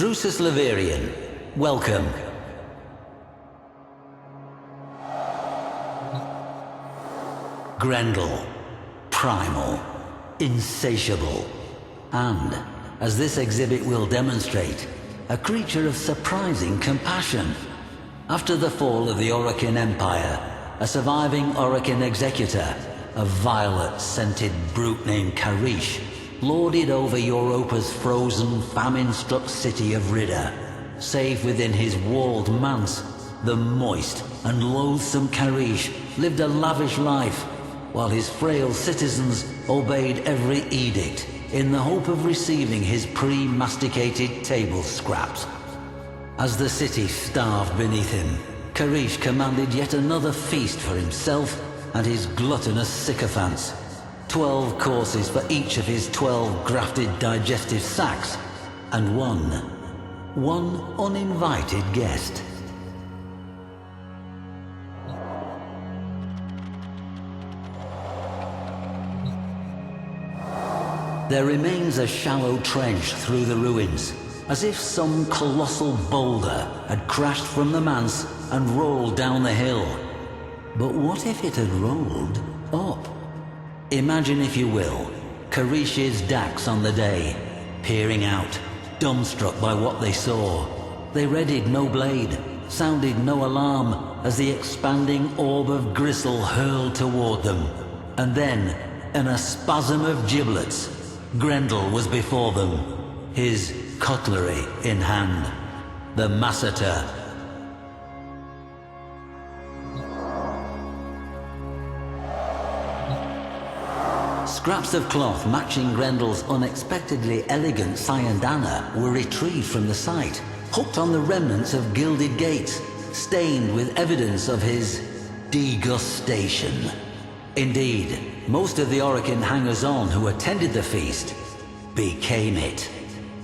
Drusus Leverian, welcome. Grendel, primal, insatiable, and, as this exhibit will demonstrate, a creature of surprising compassion. After the fall of the Orokin Empire, a surviving Orokin executor, a violet-scented brute named Karish, lorded over Europa's frozen, famine-struck city of Ridda. Save within his walled manse, the moist and loathsome Karish lived a lavish life, while his frail citizens obeyed every edict in the hope of receiving his pre-masticated table scraps. As the city starved beneath him, Karish commanded yet another feast for himself and his gluttonous sycophants. 12 courses for each of his 12 grafted digestive sacs, and one uninvited guest. There remains a shallow trench through the ruins, as if some colossal boulder had crashed from the manse and rolled down the hill. But what if it had rolled up? Imagine, if you will, Karish's Dax on the day, peering out, dumbstruck by what they saw. They readied no blade, sounded no alarm, as the expanding orb of gristle hurled toward them. And then, in a spasm of giblets, Grendel was before them, his cutlery in hand. The masseter. Scraps of cloth matching Grendel's unexpectedly elegant Sayandana were retrieved from the site, hooked on the remnants of gilded gates, stained with evidence of his degustation. Indeed, most of the Orokin hangers-on who attended the feast became it,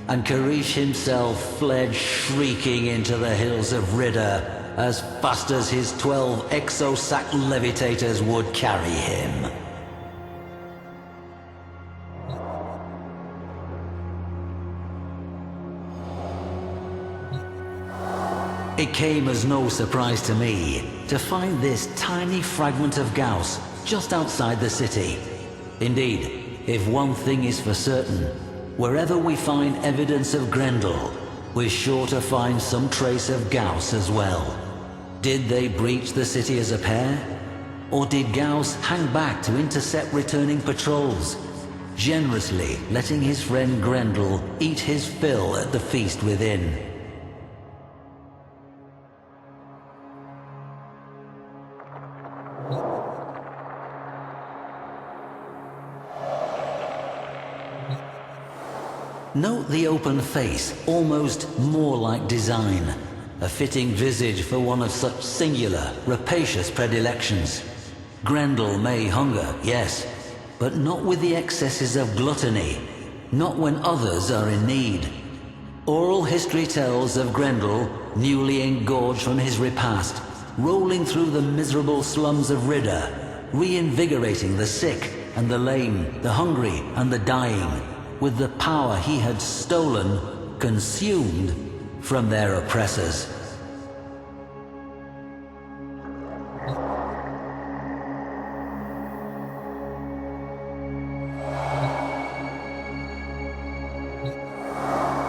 and Karish himself fled shrieking into the hills of Ridda as fast as his 12 exosac levitators would carry him. It came as no surprise to me to find this tiny fragment of Gauss just outside the city. Indeed, if one thing is for certain, wherever we find evidence of Grendel, we're sure to find some trace of Gauss as well. Did they breach the city as a pair? Or did Gauss hang back to intercept returning patrols, generously letting his friend Grendel eat his fill at the feast within? Note the open face, almost more like design. A fitting visage for one of such singular, rapacious predilections. Grendel may hunger, yes, but not with the excesses of gluttony, not when others are in need. Oral history tells of Grendel, newly engorged from his repast, rolling through the miserable slums of Ridda, reinvigorating the sick and the lame, the hungry and the dying, with the power he had stolen, consumed, from their oppressors.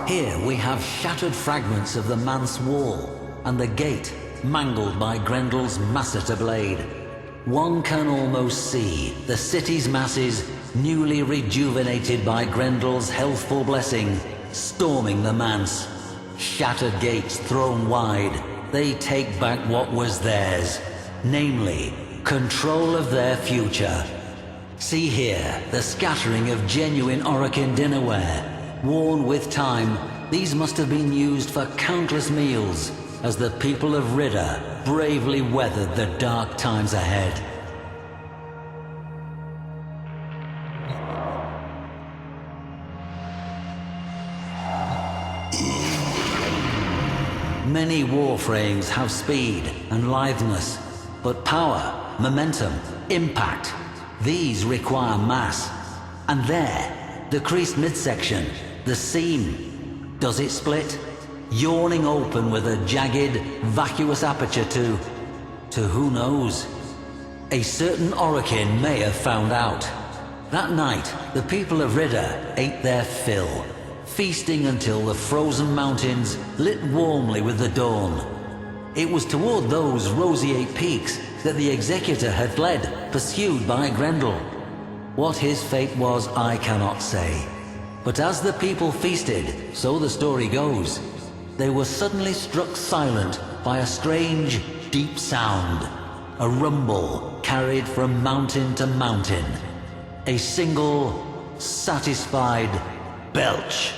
Here we have shattered fragments of the manse wall, and the gate mangled by Grendel's masseter blade. One can almost see the city's masses, newly rejuvenated by Grendel's healthful blessing, storming the manse. Shattered gates thrown wide, they take back what was theirs, namely, control of their future. See here the scattering of genuine Orokin dinnerware. Worn with time, these must have been used for countless meals, as the people of Ridda bravely weathered the dark times ahead. Many warframes have speed and litheness, but power, momentum, impact, these require mass. And there, the creased midsection, the seam, does it split? yawning open with a jagged, vacuous aperture to who knows. A certain Orokin may have found out. That night, the people of Ridda ate their fill, feasting until the frozen mountains lit warmly with the dawn. It was toward those roseate peaks that the Executor had fled, pursued by Grendel. What his fate was, I cannot say. But as the people feasted, so the story goes, they were suddenly struck silent by a strange, deep sound. A rumble carried from mountain to mountain. A single, satisfied belch.